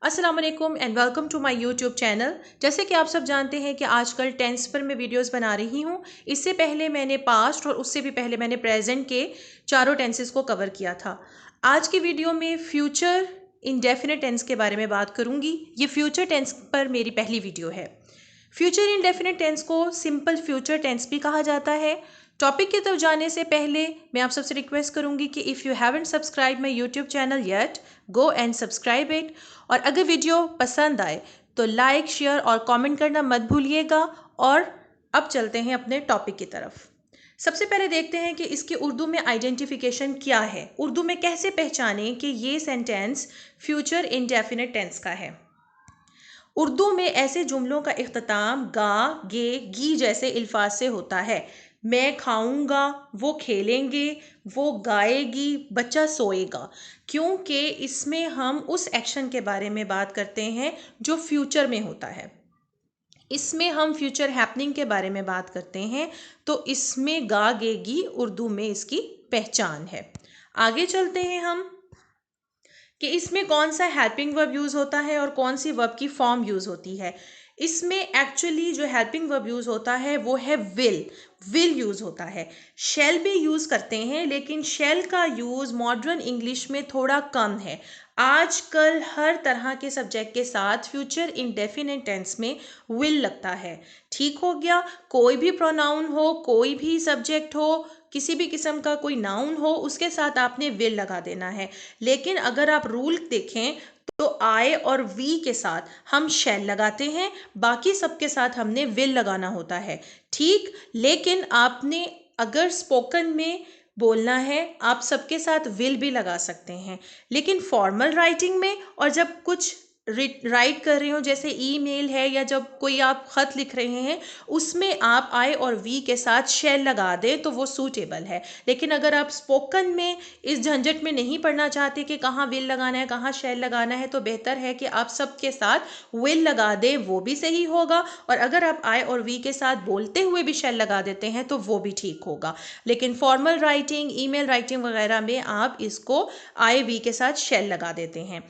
अस्सलाम वालेकुम and welcome to my YouTube channel. जैसे कि आप सब जानते हैं कि आजकल टेंस पर मैं वीडियोस बना रही हूँ। इससे पहले मैंने पास्ट और उससे भी पहले मैंने प्रेजेंट के चारों टेंसेस को कवर किया था। आज की वीडियो में फ्यूचर इंडेफिनिट टेंस के बारे में बात करूँगी। ये फ्यूचर टेंस पर मेरी पहली वीडियो है। फ्यूचर इंडेफिनिट टेंस को सिंपल फ्यूचर टेंस भी कहा जाता है। टॉपिक की तरफ जाने से पहले मैं आप सबसे रिक्वेस्ट करूंगी कि if you haven't subscribe my YouTube channel yet, go and subscribe it. और अगर वीडियो पसंद आए तो लाइक, शेयर और कमेंट करना मत भूलिएगा। और अब चलते हैं अपने टॉपिक की तरफ। सबसे पहले देखते हैं कि इसकी उर्दू में आइडेंटिफिकेशन क्या है। उर्दू में कैसे पहचानें कि ये सेंटेंस फ्यूचर इंडेफिनिट टेंस का है। उर्दू में ऐसे जुमलों का इख्तिताम गा, गे, गी जैसे अल्फाज से होता है। मैं खाऊंगा, वो खेलेंगे, वो गाएगी, बच्चा सोएगा। क्योंकि इसमें हम उस एक्शन के बारे में बात करते हैं जो फ्यूचर में होता है। इसमें हम फ्यूचर हैपनिंग के बारे में बात करते हैं। तो इसमें गा, गे, गी उर्दू में इसकी पहचान है। आगे चलते हैं हम कि इसमें कौन सा हेल्पिंग वर्ब यूज़ होता है और कौन सी वर्ब की फॉर्म यूज़ होती है। इसमें एक्चुअली जो हेल्पिंग वर्ब यूज़ होता है वो है विल यूज़ होता है। शेल भी यूज़ करते हैं, लेकिन शेल का यूज़ मॉडर्न इंग्लिश में थोड़ा कम है। आजकल हर तरह के सब्जेक्ट के साथ फ्यूचर इंडेफिनिट टेंस में विल लगता है। ठीक हो गया, कोई भी प्रोनाउन हो, कोई भी सब्जेक्ट हो, किसी भी किस्म का कोई नाउन हो, उसके साथ आपने विल लगा देना है। लेकिन अगर आप रूल देखें तो आई और वी के साथ हम शैल लगाते हैं, बाकी सबके साथ हमने विल लगाना होता है। ठीक, लेकिन आपने अगर स्पोकन में बोलना है आप सबके साथ विल भी लगा सकते हैं। लेकिन फॉर्मल राइटिंग में और जब कुछ राइट कर रहे हो, जैसे ईमेल है या जब कोई आप ख़त लिख रहे हैं, उसमें आप आई और वी के साथ शेल लगा दें तो वो सूटेबल है। लेकिन अगर आप स्पोकन में इस झंझट में नहीं पढ़ना चाहते कि कहाँ विल लगाना है, कहाँ शेल लगाना है, तो बेहतर है कि आप सबके साथ विल लगा दें, वो भी सही होगा। और अगर आप आई और वी के साथ बोलते हुए भी शेल लगा देते हैं तो वो भी ठीक होगा। लेकिन फॉर्मल राइटिंग, ईमेल राइटिंग वगैरह में आप इसको आई वी के साथ शेल लगा देते हैं।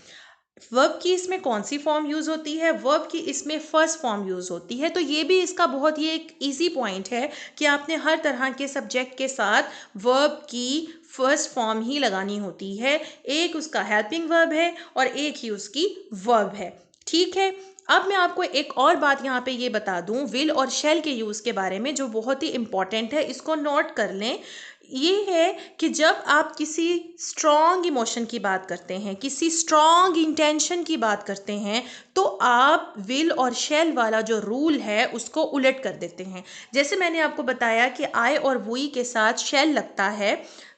वर्ब की इसमें कौन सी फॉर्म यूज़ होती है? वर्ब की इसमें फर्स्ट फॉर्म यूज़ होती है। तो ये भी इसका बहुत ही एक इजी पॉइंट है कि आपने हर तरह के सब्जेक्ट के साथ वर्ब की फर्स्ट फॉर्म ही लगानी होती है। एक उसका हेल्पिंग वर्ब है और एक ही उसकी वर्ब है। ठीक है, अब मैं आपको एक और बात यहाँ पे ये बता दूँ विल और शेल के यूज़ के बारे में, जो बहुत ही इंपॉर्टेंट है, इसको नोट कर लें। ये है कि जब आप किसी स्ट्रॉन्ग इमोशन की बात करते हैं, किसी स्ट्रॉन्ग इंटेंशन की बात करते हैं, तो आप विल और शेल वाला जो रूल है उसको उलट कर देते हैं। जैसे मैंने आपको बताया कि आई और वुई के साथ शेल लगता है,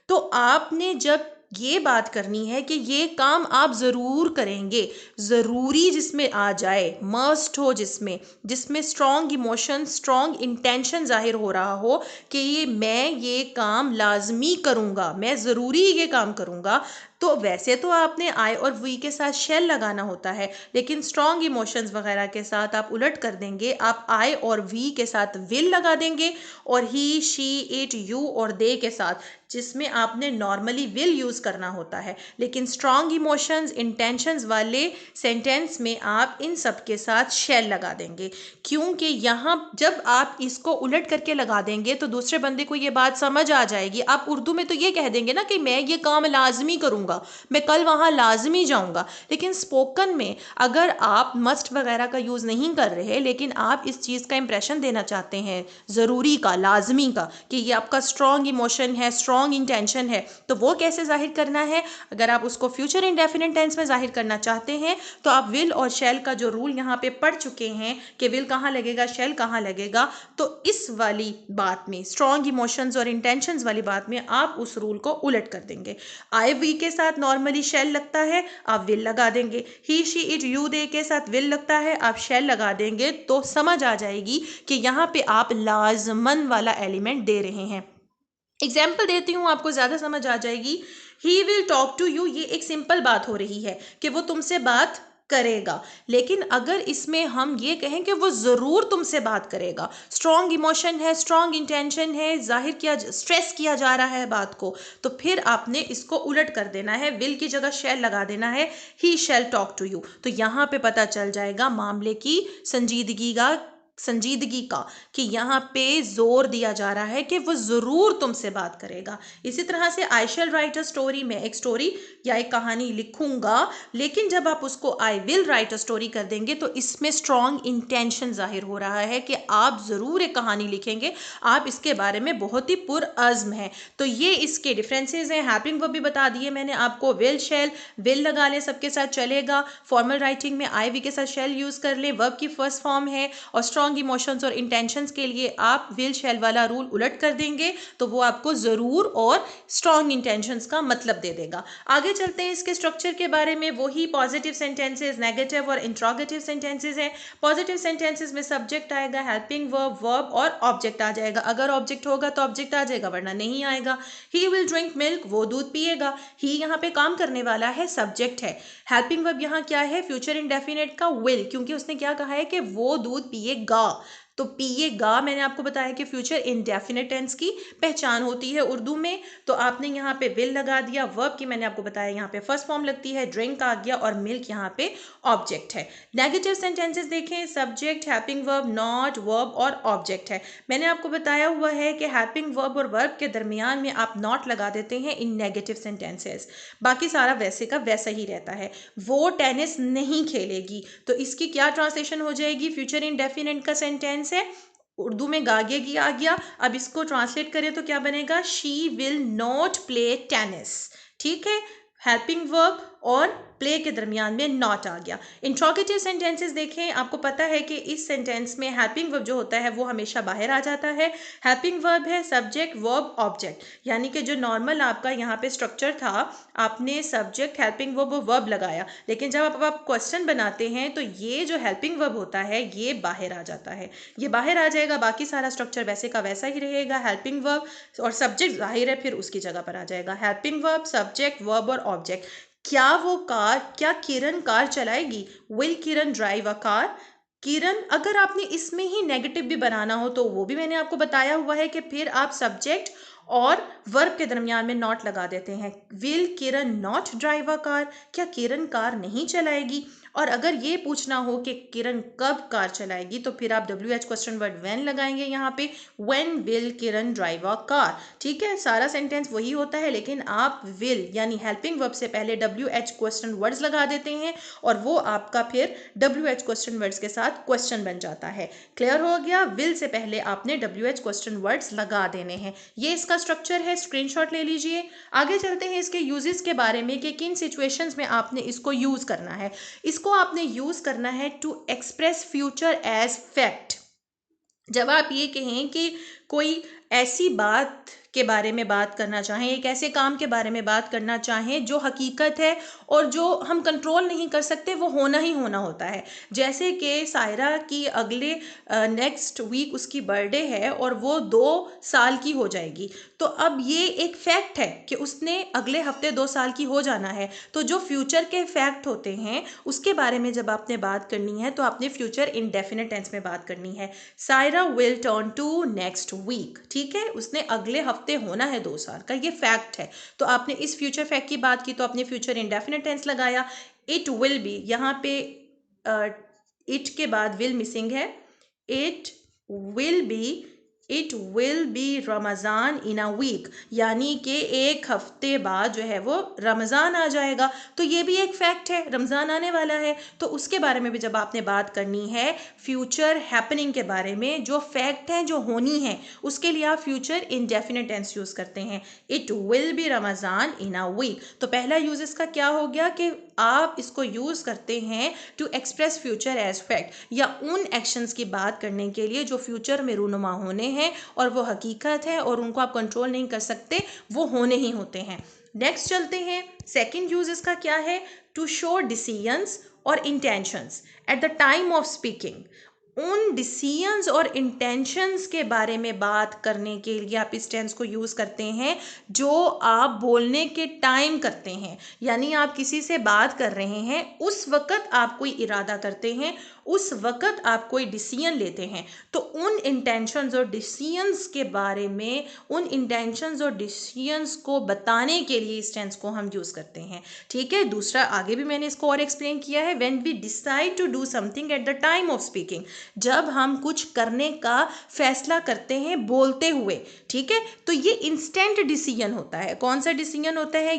तो आपने जब ये बात करनी है कि ये काम आप ज़रूर करेंगे, ज़रूरी जिसमें आ जाए, मस्ट हो, जिसमें जिसमें स्ट्रॉन्ग इमोशन, स्ट्रॉन्ग इंटेंशन जाहिर हो रहा हो कि मैं ये काम लाजमी करूँगा, मैं ज़रूरी ये काम करूँगा, तो वैसे तो आपने आई और वी के साथ शेल लगाना होता है। लेकिन स्ट्रॉन्ग इमोशंस वगैरह के साथ आप उलट कर देंगे, आप आई और वी के साथ विल लगा देंगे और ही, शी, इट, यू और दे के साथ, जिसमें आपने नॉर्मली विल यूज़ करना होता है। लेकिन स्ट्रॉन्ग इमोशंस, इंटेंशंस वाले सेंटेंस में आप इन सब के साथ शेल लगा देंगे। क्योंकि यहाँ जब आप इसको उलट करके लगा देंगे तो दूसरे बंदे को ये बात समझ आ जाएगी। आप उर्दू में तो ये कह देंगे ना कि मैं ये काम लाजमी करूँगा, मैं कल वहाँ लाजमी जाऊँगा। लेकिन स्पोकन में अगर आप मस्ट वगैरह का यूज़ नहीं कर रहे, लेकिन आप इस चीज़ का इंप्रेशन देना चाहते हैं, ज़रूरी का, लाजमी का, कि ये आपका स्ट्रॉन्ग इमोशन है, स्ट्रॉन्ग इंटेंशन है, तो वो कैसे जाहिर करना है? अगर आप उसको फ्यूचर इंडेफिनिट टेंस में जाहिर करना चाहते हैं तो आप विल और शेल का जो रूल यहाँ पे पढ़ चुके हैं कि विल कहाँ लगेगा, शेल कहाँ लगेगा, तो इस वाली बात में, स्ट्रॉन्ग इमोशंस और इंटेंशंस वाली बात में, आप उस रूल को उलट कर देंगे। आई वी के साथ नॉर्मली शेल लगता है, आप विल लगा देंगे। ही, शी, इट, यू, दे के साथ विल लगता है, आप शेल लगा देंगे। तो समझ आ जाएगी कि यहाँ पे आप लाजमन वाला एलिमेंट दे रहे हैं। एग्जाम्पल देती हूँ, आपको ज़्यादा समझ आ जाएगी। He will talk to you, ये एक सिंपल बात हो रही है कि वो तुमसे बात करेगा। लेकिन अगर इसमें हम ये कहें कि वो ज़रूर तुमसे बात करेगा, स्ट्रॉन्ग इमोशन है, स्ट्रॉन्ग इंटेंशन है, जाहिर किया, स्ट्रेस किया जा रहा है बात को, तो फिर आपने इसको उलट कर देना है, विल की जगह शैल लगा देना है, ही शैल टॉक टू यू। तो यहाँ पे पता चल जाएगा मामले की संजीदगी का कि यहाँ पे जोर दिया जा रहा है कि वो जरूर तुमसे बात करेगा। इसी तरह से आई शैल राइट अ स्टोरी, में एक स्टोरी या एक कहानी लिखूंगा, लेकिन जब आप उसको I will write a story कर देंगे तो इसमें स्ट्रॉन्ग इंटेंशन जाहिर हो रहा है कि आप जरूर एक कहानी लिखेंगे, आप इसके बारे में बहुत ही पुरअज़्म हैं। तो ये इसके डिफरेंसेस हैं। हेल्पिंग वर्ब भी बता दिए मैंने आपको, विल शैल, विल लगा ले सबके साथ चलेगा, फॉर्मल राइटिंग में आई वी के साथ शैल यूज कर ले, वर्ब की फर्स्ट फॉर्म है, और स्ट्रॉन्ग इमोशंस और इंटेंशंस के लिए आप विल शैल वाला रूल उलट कर देंगे तो वो आपको जरूर और स्ट्रॉन्ग इंटेंशंस का मतलब दे देगा। आगे चलते हैं इसके स्ट्रक्चर के बारे में। वही पॉजिटिव सेंटेंसेस, नेगेटिव और इंट्रोगेटिव सेंटेंसेस हैं। पॉजिटिव सेंटेंसेस में सब्जेक्ट आएगा, हेल्पिंग वर्ब, वर्ब और ऑब्जेक्ट आ जाएगा। अगर ऑब्जेक्ट होगा तो ऑब्जेक्ट आ जाएगा, वरना नहीं आएगा। ही विल ड्रिंक मिल्क, वो दूध पिएगा। ही यहाँ पे काम करने वाला है, सब्जेक्ट है। हेल्पिंग वर्ब यहाँ क्या है, फ्यूचर इंडेफिनिट का विल, क्योंकि उसने क्या कहा है कि वो दूध पिएगा। तो पिएगा मैंने आपको बताया कि फ्यूचर इंडेफिनिट टेंस की पहचान होती है उर्दू में, तो आपने यहाँ पे विल लगा दिया। वर्ब की मैंने आपको बताया यहाँ पे फर्स्ट फॉर्म लगती है, ड्रिंक आ गया, और मिल्क यहाँ पे ऑब्जेक्ट है। नेगेटिव सेंटेंसेस देखें, subject, helping verb, not, verb और ऑब्जेक्ट है। मैंने आपको बताया हुआ है कि हेल्पिंग वर्ब और वर्ब के दरमियान में आप नॉट लगा देते हैं इन नेगेटिव सेंटेंसेस, बाकी सारा वैसे का वैसा ही रहता है। वो टेनिस नहीं खेलेगी, तो इसकी क्या ट्रांसलेशन हो जाएगी, फ्यूचर इंडेफिनिट का सेंटेंस है, उर्दू में गागेगी आ गया। अब इसको ट्रांसलेट करें तो क्या बनेगा, she will not play tennis. ठीक है, हेल्पिंग वर्ब और प्ले के दरमियान में नॉट आ गया। इंट्रोगेटिव सेंटेंसेस देखें, आपको पता है कि इस सेंटेंस में हेल्पिंग वर्ब जो होता है वो हमेशा बाहर आ जाता है। हेल्पिंग वर्ब है सब्जेक्ट, वर्ब, ऑब्जेक्ट, यानी कि जो नॉर्मल आपका यहाँ पे स्ट्रक्चर था, आपने सब्जेक्ट, हेल्पिंग वर्ब और वर्ब लगाया, लेकिन जब आप क्वेश्चन बनाते हैं तो ये जो हेल्पिंग वर्ब होता है ये बाहर आ जाता है, ये बाहर आ जाएगा, बाकी सारा स्ट्रक्चर वैसे का वैसा ही रहेगा। हेल्पिंग वर्ब और सब्जेक्ट जाहिर है फिर उसकी जगह पर आ जाएगा, हेल्पिंग वर्ब, सब्जेक्ट, वर्ब और ऑब्जेक्ट। क्या किरण कार चलाएगी, will Kiran drive a car. Kiran, अगर आपने इसमें ही नेगेटिव भी बनाना हो तो वो भी मैंने आपको बताया हुआ है कि फिर आप सब्जेक्ट और वर्ब के दरमियान में नॉट लगा देते हैं। Will Kiran not drive a car, क्या किरण कार नहीं चलाएगी। और अगर ये पूछना हो कि किरण कब कार चलाएगी तो फिर आप WH क्वेश्चन वर्ड व्हेन लगाएंगे यहाँ पे, when will Kiran drive a car. ठीक है, सारा सेंटेंस वही होता है, लेकिन आप विल यानी हेल्पिंग वर्ब से पहले WH क्वेश्चन वर्ड्स लगा देते हैं और वो आपका फिर WH क्वेश्चन वर्ड्स के साथ क्वेश्चन बन जाता है। क्लियर हो गया, विल से पहले आपने WH क्वेश्चन वर्ड्स लगा देने हैं। ये इसका स्ट्रक्चर है, स्क्रीनशॉट ले लीजिए। आगे चलते हैं इसके यूजेस के बारे में कि किन सिचुएशंस में आपने इसको यूज करना है। इसको आपने यूज करना है to express future as fact. जब आप ये कहें कि कोई ऐसी बात के बारे में बात करना चाहें, एक ऐसे काम के बारे में बात करना चाहें जो हकीकत है और जो हम कंट्रोल नहीं कर सकते, वो होना ही होना होता है। जैसे कि सायरा की अगले नेक्स्ट वीक उसकी बर्थडे है और वो 2 साल की हो जाएगी, तो अब ये एक फैक्ट है कि उसने अगले हफ्ते 2 साल की हो जाना है। तो जो फ्यूचर के फैक्ट होते हैं उसके बारे में जब आपने बात करनी है तो आपने फ्यूचर इंडेफिनिट टेंस में बात करनी है। Saira will turn to next week, ठीक है, उसने अगले हफ्ते होना है 2 साल का, ये फैक्ट है। तो आपने इस फ्यूचर फैक्ट की बात की तो आपने फ्यूचर इंडेफिनिट टेंस लगाया। इट विल बी, यहाँ पे इट के बाद विल मिसिंग है, it will be Ramzan in a week, यानी कि एक हफ्ते बाद जो है वो रमज़ान आ जाएगा। तो ये भी एक फैक्ट है, रमज़ान आने वाला है। तो उसके बारे में भी जब आपने बात करनी है फ्यूचर हैपनिंग के बारे में, जो फैक्ट है जो होनी है, उसके लिए आप फ्यूचर इंडेफिनिट टेंस यूज करते हैं। It will be Ramzan in a week. तो पहला यूज इसका क्या हो गया कि आप इसको यूज करते हैं to express future as fact, या उन एक्शंस की बात करने के लिए जो फ्यूचर में रूनुमा होने हैं और वो हकीकत है और उनको आप कंट्रोल नहीं कर सकते, वो होने ही होते हैं। नेक्स्ट चलते हैं, सेकंड यूज इसका क्या है, टू शो डिसीजंस और intentions eight the time of speaking. उन डिसीजंस और इंटेंशंस के बारे में बात करने के लिए आप इस टेंस को यूज़ करते हैं जो आप बोलने के टाइम करते हैं। यानी आप किसी से बात कर रहे हैं, उस वक़्त आप कोई इरादा करते हैं, उस वक़्त आप कोई डिसीजन लेते हैं, तो उन इंटेंशंस और डिसीजंस के बारे में, उन इंटेंशंस और डिसीजंस को बताने के लिए इस टेंस को हम यूज़ करते हैं। ठीक है, दूसरा आगे भी मैंने इसको और एक्सप्लेन किया है, when we decide to do something at the time of speaking, जब हम कुछ करने का फैसला करते हैं बोलते हुए। ठीक है, तो ये इंस्टेंट डिसीजन होता है। कौन सा डिसीजन होता है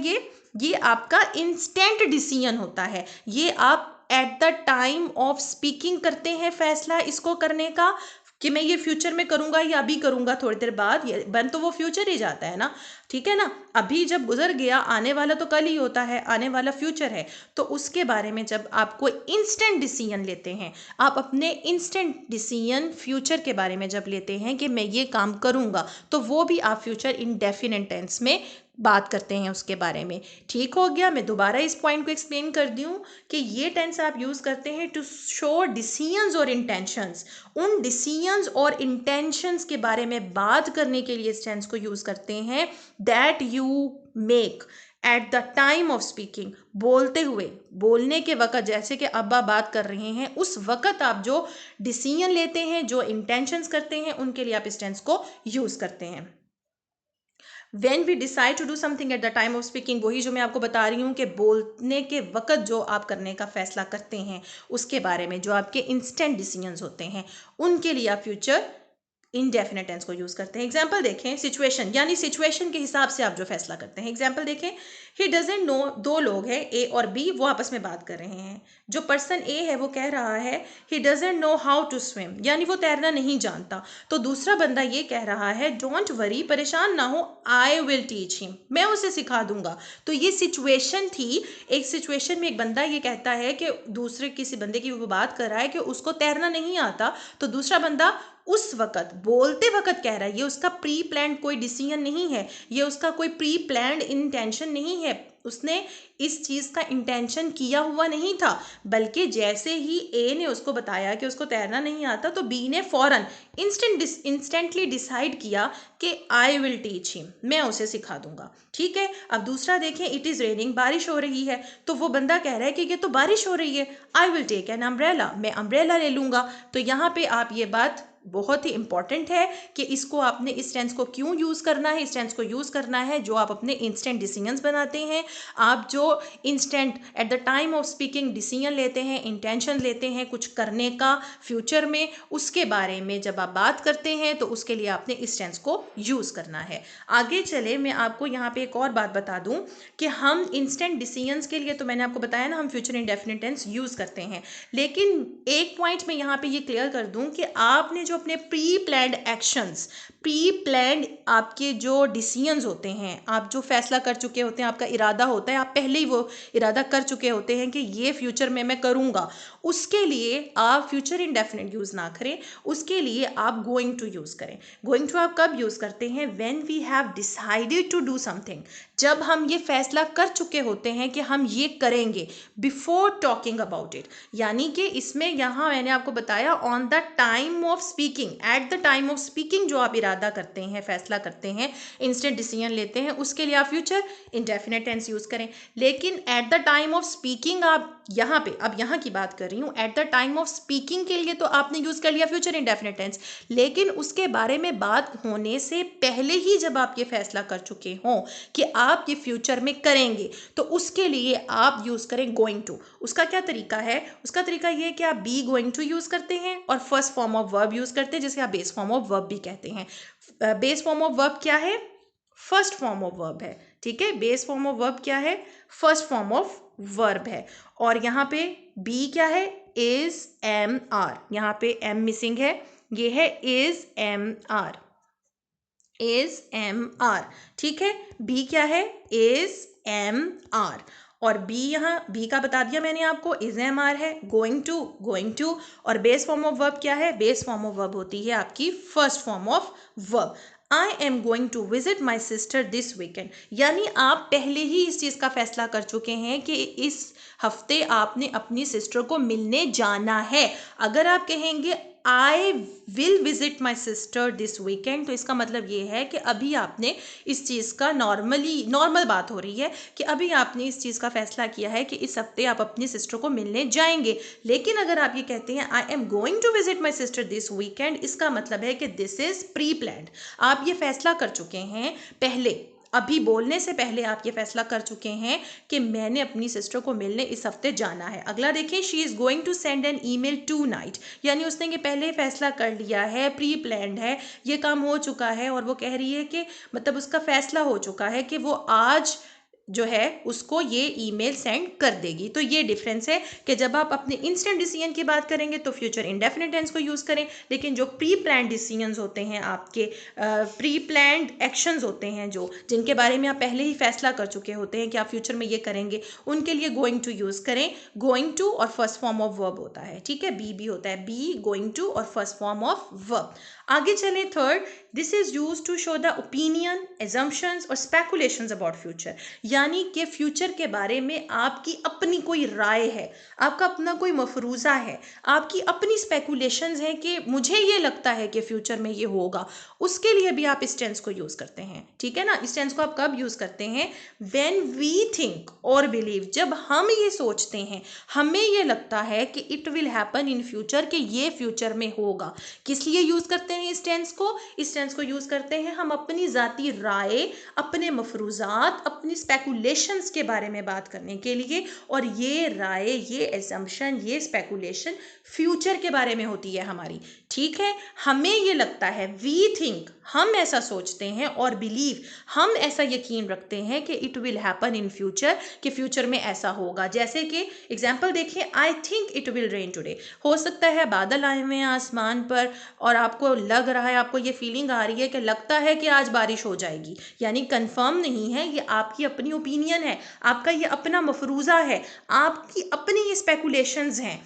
ये आपका इंस्टेंट डिसीजन होता है। ये आप eight the time of speaking करते हैं फैसला इसको करने का, कि मैं ये फ्यूचर में करूंगा या अभी करूंगा थोड़ी देर बाद, ये बन तो वो फ्यूचर ही जाता है ना। ठीक है ना, अभी जब गुजर गया, आने वाला तो कल ही होता है, आने वाला फ्यूचर है। तो उसके बारे में जब आप कोई इंस्टेंट डिसीजन लेते हैं, आप अपने इंस्टेंट डिसीजन फ्यूचर के बारे में जब लेते हैं कि मैं ये काम करूंगा, तो वो भी आप फ्यूचर इंडेफिनिट टेंस में बात करते हैं उसके बारे में। ठीक हो गया, मैं दोबारा इस पॉइंट को एक्सप्लेन कर दूं कि ये टेंस आप यूज़ करते हैं टू शो डिसीजंस और इंटेंशंस। उन डिसीजंस और इंटेंशंस के बारे में बात करने के लिए इस टेंस को यूज़ करते हैं that you make eight the time of speaking, बोलते हुए, बोलने के वक़्त, जैसे कि अब आप बात कर रहे हैं, उस वक़्त आप जो डिसीजन लेते हैं, जो इंटेंशंस करते हैं, उनके लिए आप इस टेंस को यूज़ करते हैं। When we decide to do something at the time of speaking, वही जो मैं आपको बता रही हूँ कि बोलने के वक़्त जो आप करने का फैसला करते हैं, उसके बारे में जो आपके इंस्टेंट डिसीजंस होते हैं, उनके लिए आप फ्यूचर इंडेफिनिट टेंस को यूज़ करते हैं। एग्जाम्पल देखें, सिचुएशन, यानी सिचुएशन के हिसाब से आप जो फैसला करते हैं। एग्जाम्पल देखें, ही डजंट नो, दो लोग हैं ए और बी, वो आपस में बात कर रहे हैं। जो पर्सन ए है वो कह रहा है he doesn't know how to swim, यानी वो तैरना नहीं जानता। तो दूसरा बंदा ये कह रहा है डोंट वरी, परेशान ना हो, आई विल टीच हिम, मैं उसे सिखा दूंगा। तो ये सिचुएशन थी। एक सिचुएशन में एक बंदा ये कहता है कि दूसरे किसी बंदे की वो बात कर रहा है कि उसको तैरना नहीं आता, तो दूसरा बंदा उस वक़्त बोलते वक़्त कह रहा है, ये उसका प्री प्लान्ड कोई डिसीजन नहीं है, ये उसका कोई प्री प्लान्ड इंटेंशन नहीं है, उसने इस चीज़ का इंटेंशन किया हुआ नहीं था, बल्कि जैसे ही ए ने उसको बताया कि उसको तैरना नहीं आता, तो बी ने फ़ौरन इंस्टेंटली डिसाइड किया कि आई विल टीच हिम, मैं उसे सिखा दूंगा। ठीक है, अब दूसरा देखें, इट इज़ रेनिंग, बारिश हो रही है, तो वो बंदा कह रहा है कि ये तो बारिश हो रही है, I will take an umbrella, मैं अम्ब्रेला ले लूँगा। तो यहाँ पे आप ये बात बहुत ही इंपॉर्टेंट है कि इसको आपने इस टेंस को क्यों यूज़ करना है। इस टेंस को यूज़ करना है जो आप अपने इंस्टेंट डिसीजंस बनाते हैं, आप जो instant eight the time of speaking decision लेते हैं, इंटेंशन लेते हैं कुछ करने का फ्यूचर में, उसके बारे में जब आप बात करते हैं तो उसके लिए आपने इस टेंस को यूज़ करना है। आगे चले, मैं आपको यहाँ पे एक और बात बता दूँ कि हम इंस्टेंट डिसीजंस के लिए, तो मैंने आपको बताया ना, हम फ्यूचर इंडेफिनिट टेंस यूज़ करते हैं, लेकिन एक पॉइंट मैं यहाँ पे ये क्लियर कर दूँ कि आपने जो अपने pre planned actions, pre planned आपके जो डिसीजंस होते हैं, आप जो फैसला कर चुके होते हैं, आपका इरादा होता है, आप पहले ही वो इरादा कर चुके होते हैं कि ये फ्यूचर में मैं करूँगा, उसके लिए आप फ्यूचर इंडेफिनिट यूज़ ना करें, उसके लिए आप गोइंग टू यूज़ करें। गोइंग टू आप कब यूज़ करते हैं? When we have decided to do something, जब हम ये फैसला कर चुके होते हैं कि हम ये करेंगे, बिफोर टॉकिंग अबाउट इट, यानी कि इसमें यहाँ मैंने आपको बताया on the time of speaking, eight the time of speaking जो आप इरादा करते हैं, फैसला करते हैं, इंस्टेंट डिसीजन लेते हैं, उसके लिए आप फ्यूचर इंडेफिनिट टेंस यूज़ करें। लेकिन eight the time of speaking, आप यहाँ पे, अब यहाँ की बात कर रही हूँ, eight the time of speaking के लिए तो आपने यूज़ कर लिया फ्यूचर इंडेफिनिट टेंस, लेकिन उसके बारे में बात होने से पहले ही जब आप ये फैसला कर चुके हों कि आप ये फ्यूचर में करेंगे, तो उसके लिए आप यूज़ करें गोइंग टू। उसका क्या तरीका है? उसका तरीका ये है कि आप बी गोइंग टू यूज़ करते हैं और first form of verb use करते हैं, जिसे आप बेस फॉर्म ऑफ वर्ब भी कहते हैं। बेस फॉर्म ऑफ वर्ब क्या है? फर्स्ट फॉर्म ऑफ वर्ब है। ठीक है, बेस फॉर्म ऑफ वर्ब क्या है? फर्स्ट फॉर्म ऑफ वर्ब है। और यहाँ पे बी क्या है? इज एम आर, यहाँ पे एम मिसिंग है, ये है is am are, is am are. ठीक है, बी क्या है? Is am are. और बी, यहाँ बी का बता दिया मैंने आपको, इज एम आर है, गोइंग टू। और बेस फॉर्म ऑफ वर्ब क्या है? बेस फॉर्म ऑफ वर्ब होती है आपकी first form of verb. I am going to visit my sister this weekend, यानी आप पहले ही इस चीज़ का फैसला कर चुके हैं कि इस हफ्ते आपने अपनी सिस्टर को मिलने जाना है। अगर आप कहेंगे I will visit my sister this weekend. तो इसका मतलब ये है कि अभी आपने इस चीज़ का नॉर्मल बात हो रही है कि अभी आपने इस चीज़ का फैसला किया है कि इस हफ्ते आप अपनी सिस्टर को मिलने जाएंगे। लेकिन अगर आप ये कहते हैं I am going to visit my sister this weekend, इसका मतलब है कि दिस इज प्री प्लान्ड। आप ये फैसला कर चुके हैं पहले, अभी बोलने से पहले आप ये फैसला कर चुके हैं कि मैंने अपनी सिस्टर को मिलने इस हफ्ते जाना है। अगला देखिए, she is going to send an email tonight, यानी उसने ये पहले ही फैसला कर लिया है, प्री प्लान्ड है, ये काम हो चुका है और वो कह रही है कि मतलब उसका फैसला हो चुका है कि वो आज जो है उसको ये ईमेल सेंड कर देगी। तो ये डिफरेंस है कि जब आप अपने इंस्टेंट डिसीजन की बात करेंगे तो फ्यूचर इंडेफिनिट टेंस को यूज़ करें, लेकिन जो प्री प्लान्ड डिसीजंस होते हैं, आपके प्री प्लान्ड एक्शंस होते हैं जो जिनके बारे में आप पहले ही फैसला कर चुके होते हैं कि आप फ्यूचर में ये करेंगे, उनके लिए गोइंग टू यूज़ करें। गोइंग टू और फर्स्ट फॉर्म ऑफ वर्ब होता है, ठीक है, बी होता है, बी, गोइंग टू और फर्स्ट फॉर्म ऑफ वर्ब। आगे चले, third, this is use to show the opinion, assumptions और स्पेकुलेशंस अबाउट फ्यूचर, यानी कि फ्यूचर के बारे में आपकी अपनी कोई राय है, आपका अपना कोई मफरूज़ा है, आपकी अपनी स्पेकुलेशंस हैं कि मुझे ये लगता है कि फ्यूचर में ये होगा, उसके लिए भी आप इस टेंस को यूज़ करते हैं, ठीक है ना। इस टेंस को आप कब यूज़ करते हैं? व्हेन वी थिंक और बिलीव, जब हम ये सोचते हैं, हमें ये लगता है कि it will happen in future, कि ये फ्यूचर में होगा। किस लिए यूज़ करते हैं इस टेंस को? इस टेंस को यूज़ करते हैं हम अपनी ज़ाती राय, अपने मफरूज़ात, अपनी स्पेकुलेशंस के बारे में बात करने के लिए, और ये राय, ये एजम्पशन, ये स्पेकुलेशन फ्यूचर के बारे में होती है हमारी, ठीक है। हमें ये लगता है, वी थिंक, हम ऐसा सोचते हैं, और बिलीव, हम ऐसा यकीन रखते हैं कि it will happen in future, कि फ्यूचर में ऐसा होगा। जैसे कि एग्जाम्पल देखिए, I think it will rain today, हो सकता है बादल आए हुए हैं आसमान पर और आपको लग रहा है, आपको ये फीलिंग आ रही है कि लगता है कि आज बारिश हो जाएगी, यानी कंफर्म नहीं है, ये आपकी अपनी ओपिनियन है, आपका ये अपना मफरूज़ा है, आपकी अपनी ये स्पेकुलेशंस हैं।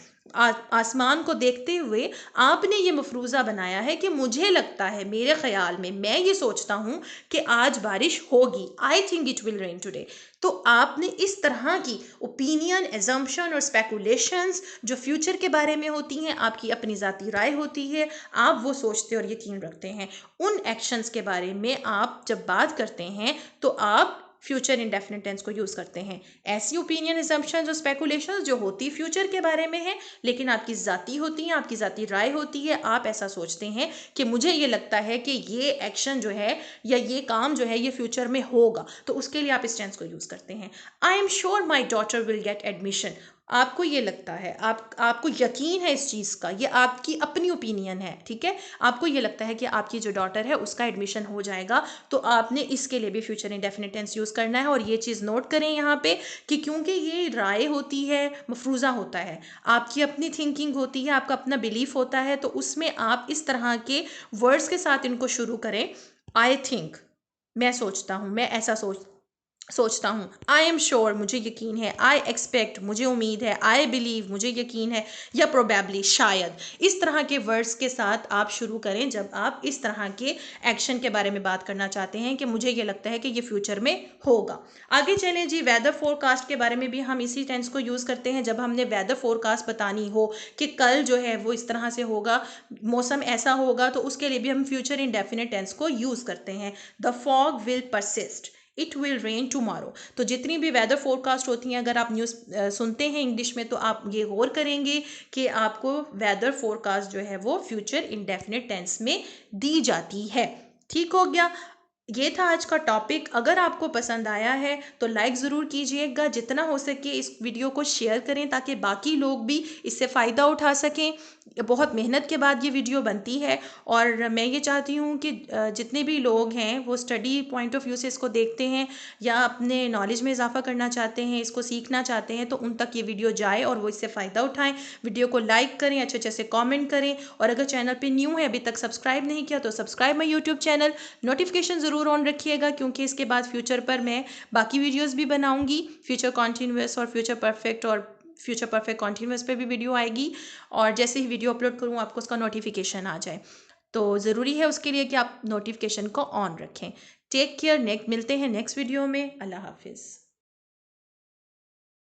आसमान को देखते हुए आपने ये मफरूज़ा बनाया है कि मुझे लगता है, मेरे ख्याल में, मैं ये सोचता हूँ कि आज बारिश होगी, I think it will rain today. तो आपने इस तरह की ओपिनियन, एजम्पशन और स्पेकुलेशंस जो फ्यूचर के बारे में होती हैं, आपकी अपनी ज़ाती राय होती है, आप वो सोचते और यकीन रखते हैं, उन एक्शंस के बारे में आप जब बात करते हैं तो आप फ्यूचर इंडेफिनिट टेंस को यूज़ करते हैं। ऐसी ओपिनियन, एजम्पशंस और स्पेकुलेशंस जो होती फ्यूचर के बारे में है, लेकिन आपकी ज़ाती होती है, आपकी ज़ाती राय होती है, आप ऐसा सोचते हैं कि मुझे ये लगता है कि ये एक्शन जो है या ये काम जो है ये फ्यूचर में होगा, तो उसके लिए आप इस टेंस को यूज़ करते हैं। I am sure my daughter will get admission, आपको ये लगता है, आपको यकीन है इस चीज़ का, ये आपकी अपनी ओपिनियन है, ठीक है, आपको ये लगता है कि आपकी जो डॉटर है उसका एडमिशन हो जाएगा, तो आपने इसके लिए भी फ्यूचर इंडेफिनिट टेंस यूज़ करना है। और ये चीज़ नोट करें यहाँ पे कि क्योंकि ये राय होती है, मफरूज़ा होता है, आपकी अपनी थिंकिंग होती है, आपका अपना बिलीफ होता है, तो उसमें आप इस तरह के वर्ड्स के साथ इनको शुरू करें। आई थिंक, मैं सोचता हूँ, मैं ऐसा सोचता हूँ, आई एम श्योर, मुझे यकीन है, आई एक्सपेक्ट, मुझे उम्मीद है, आई बिलीव, मुझे यकीन है, या प्रोबेबली, शायद। इस तरह के वर्ड्स के साथ आप शुरू करें जब आप इस तरह के एक्शन के बारे में बात करना चाहते हैं कि मुझे ये लगता है कि ये फ्यूचर में होगा। आगे चलें जी, वेदर फोरकास्ट के बारे में भी हम इसी टेंस को यूज़ करते हैं जब हमने वेदर फोरकास्ट बतानी हो कि कल जो है वो इस तरह से होगा, मौसम ऐसा होगा, तो उसके लिए भी हम फ्यूचर इंडेफिनिट टेंस को यूज़ करते हैं। The fog will persist, it will rain tomorrow. तो जितनी भी वेदर फोरकास्ट होती हैं, अगर आप न्यूज़ सुनते हैं इंग्लिश में, तो आप ये गौर करेंगे कि आपको वेदर फोरकास्ट जो है वो फ्यूचर इंडेफिनिट टेंस में दी जाती है। ठीक हो गया, ये था आज का टॉपिक। अगर आपको पसंद आया है तो लाइक ज़रूर कीजिएगा, जितना हो सके इस वीडियो को शेयर करें ताकि बाकी लोग भी इससे फ़ायदा उठा सकें। बहुत मेहनत के बाद ये वीडियो बनती है और मैं ये चाहती हूँ कि जितने भी लोग हैं वो स्टडी पॉइंट ऑफ व्यू से इसको देखते हैं या अपने नॉलेज में इजाफा करना चाहते हैं, इसको सीखना चाहते हैं, तो उन तक ये वीडियो जाए और वो इससे फ़ायदा उठाएं। वीडियो को लाइक करें, अच्छे अच्छे से कॉमेंट करें, और अगर चैनल पर न्यू है, अभी तक सब्सक्राइब नहीं किया, तो subscribe my YouTube channel, notification ज़रूर ऑन रखिएगा, क्योंकि इसके बाद फ्यूचर पर मैं बाकी वीडियोज़ भी बनाऊँगी, फ्यूचर कॉन्टीन्यूअस और फ्यूचर परफेक्ट और फ्यूचर परफेक्ट कॉन्टीन्यूअस पे भी वीडियो आएगी, और जैसे ही वीडियो अपलोड करूँ आपको उसका नोटिफिकेशन आ जाए। तो ज़रूरी है उसके लिए कि आप नोटिफिकेशन को ऑन रखें। टेक केयर, मिलते हैं नेक्स्ट वीडियो में। अल्लाह हाफिज़।